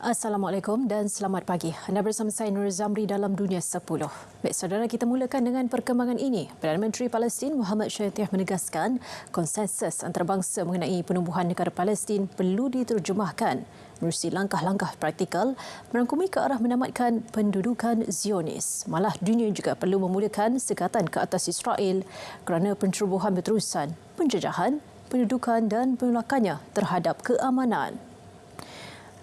Assalamualaikum dan selamat pagi. Anda bersama saya Nur Zamri dalam Dunia 10. Baik saudara, kita mulakan dengan perkembangan ini. Perdana Menteri Palestin Muhammad Shatayyeh menegaskan konsensus antarabangsa mengenai penubuhan negara Palestin perlu diterjemahkan menerusi langkah-langkah praktikal merangkumi ke arah menamatkan pendudukan Zionis. Malah dunia juga perlu memulakan sekatan ke atas Israel kerana pencerobohan berterusan, penjajahan, pendudukan dan penolakannya terhadap keamanan.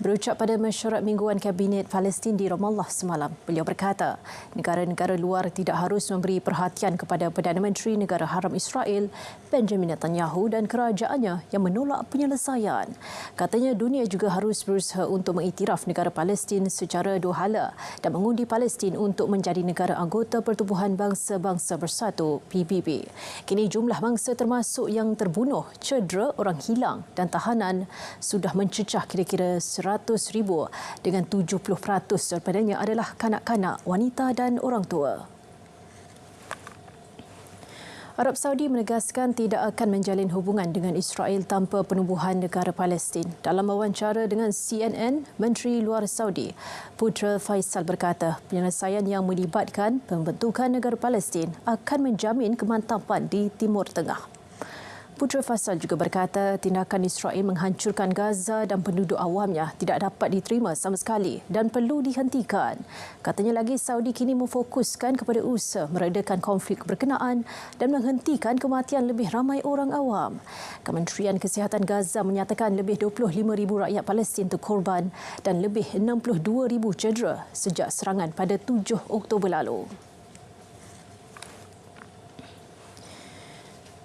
Berucap pada mesyuarat mingguan Kabinet Palestin di Ramallah semalam, beliau berkata, negara-negara luar tidak harus memberi perhatian kepada Perdana Menteri Negara Haram Israel, Benjamin Netanyahu dan kerajaannya yang menolak penyelesaian. Katanya dunia juga harus berusaha untuk mengiktiraf negara Palestin secara dua hala dan mengundi Palestin untuk menjadi negara anggota Pertubuhan Bangsa-Bangsa Bersatu PBB. Kini jumlah mangsa termasuk yang terbunuh, cedera, orang hilang dan tahanan sudah mencecah kira-kira 100,000 dengan 70% daripadanya adalah kanak-kanak, wanita dan orang tua. Arab Saudi menegaskan tidak akan menjalin hubungan dengan Israel tanpa penubuhan negara Palestin. Dalam wawancara dengan CNN, Menteri Luar Saudi, Putra Faisal berkata penyelesaian yang melibatkan pembentukan negara Palestin akan menjamin kemantapan di Timur Tengah. Putra Faisal juga berkata tindakan Israel menghancurkan Gaza dan penduduk awamnya tidak dapat diterima sama sekali dan perlu dihentikan. Katanya lagi Saudi kini memfokuskan kepada usaha meredakan konflik berkenaan dan menghentikan kematian lebih ramai orang awam. Kementerian Kesihatan Gaza menyatakan lebih 25,000 rakyat Palestin terkorban dan lebih 62,000 cedera sejak serangan pada 7 Oktober lalu.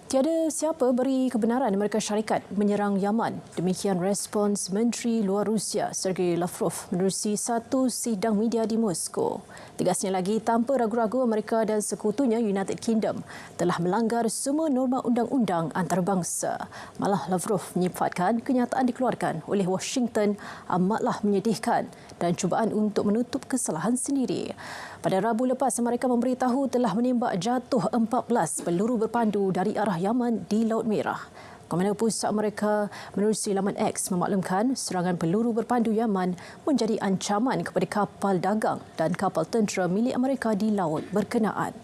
Tiada siapa beri kebenaran Amerika Syarikat menyerang Yaman. Demikian respons Menteri Luar Rusia Sergei Lavrov menerusi satu sidang media di Moskow. Tegasnya lagi, tanpa ragu-ragu Amerika dan sekutunya United Kingdom telah melanggar semua norma undang-undang antarabangsa. Malah Lavrov menyifatkan kenyataan dikeluarkan oleh Washington amatlah menyedihkan dan cubaan untuk menutup kesalahan sendiri. Pada Rabu lepas, mereka memberitahu telah menembak jatuh 14 peluru berpandu dari arah Yaman di Laut Merah. Komander Pusat mereka menerusi laman X memaklumkan serangan peluru berpandu Yaman menjadi ancaman kepada kapal dagang dan kapal tentera milik Amerika di laut berkenaan.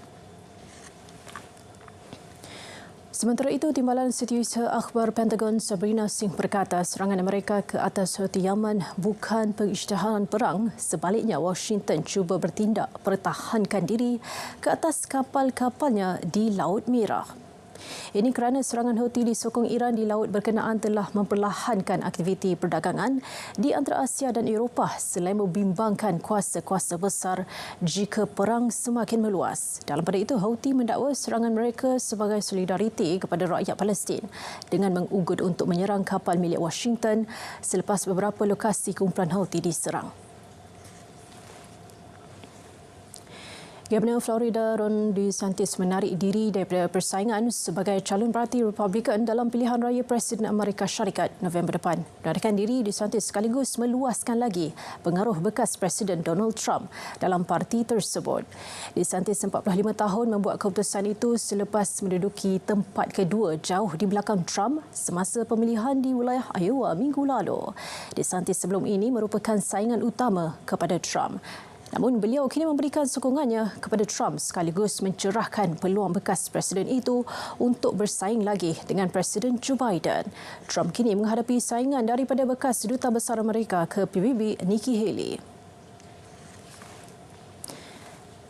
Sementara itu, Timbalan Setiausaha Akhbar Pentagon Sabrina Singh berkata serangan Amerika ke atas Houthi Yaman bukan pengisytiharan perang. Sebaliknya, Washington cuba bertindak pertahankan diri ke atas kapal-kapalnya di Laut Merah. Ini kerana serangan Houthi disokong Iran di laut berkenaan telah memperlahankan aktiviti perdagangan di antara Asia dan Eropah selain membimbangkan kuasa-kuasa besar jika perang semakin meluas. Dalam pada itu, Houthi mendakwa serangan mereka sebagai solidariti kepada rakyat Palestin dengan mengugut untuk menyerang kapal milik Washington selepas beberapa lokasi kumpulan Houthi diserang. Gubernur Florida Ron DeSantis menarik diri daripada persaingan sebagai calon parti Republikan dalam pilihan raya Presiden Amerika Syarikat November depan. Menarikan diri, DeSantis sekaligus meluaskan lagi pengaruh bekas Presiden Donald Trump dalam parti tersebut. DeSantis 45 tahun membuat keputusan itu selepas menduduki tempat kedua jauh di belakang Trump semasa pemilihan di wilayah Iowa minggu lalu. DeSantis sebelum ini merupakan saingan utama kepada Trump. Namun beliau kini memberikan sokongannya kepada Trump sekaligus mencerahkan peluang bekas presiden itu untuk bersaing lagi dengan Presiden Joe Biden. Trump kini menghadapi saingan daripada bekas Duta Besar Amerika ke PBB Nikki Haley.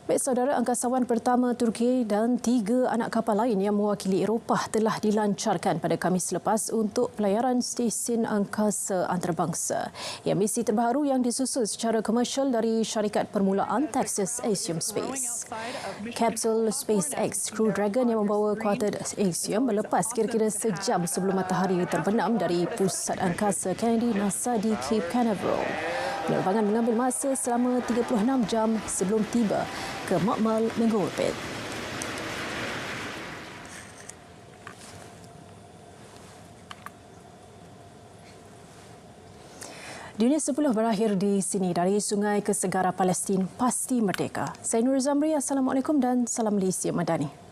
Baik saudara, angkasawan pertama Turki dan 3 anak kapal lain yang mewakili Eropah telah dilancarkan pada Khamis lepas untuk pelayaran stesen angkasa antarabangsa. Ia misi terbaru yang disusun secara komersial dari syarikat permulaan Texas Axiom Space. Kapsul SpaceX Crew Dragon yang membawa kuartet Axiom melepas kira-kira sejam sebelum matahari terbenam dari pusat angkasa Kennedy NASA di Cape Canaveral. Penerbangan mengambil masa selama 36 jam sebelum tiba ke makmal mengorbit. Dunia 10 berakhir di sini. Dari sungai ke segara Palestin pasti merdeka. Saya Nur Zamri, Assalamualaikum dan salam Malaysia Madani.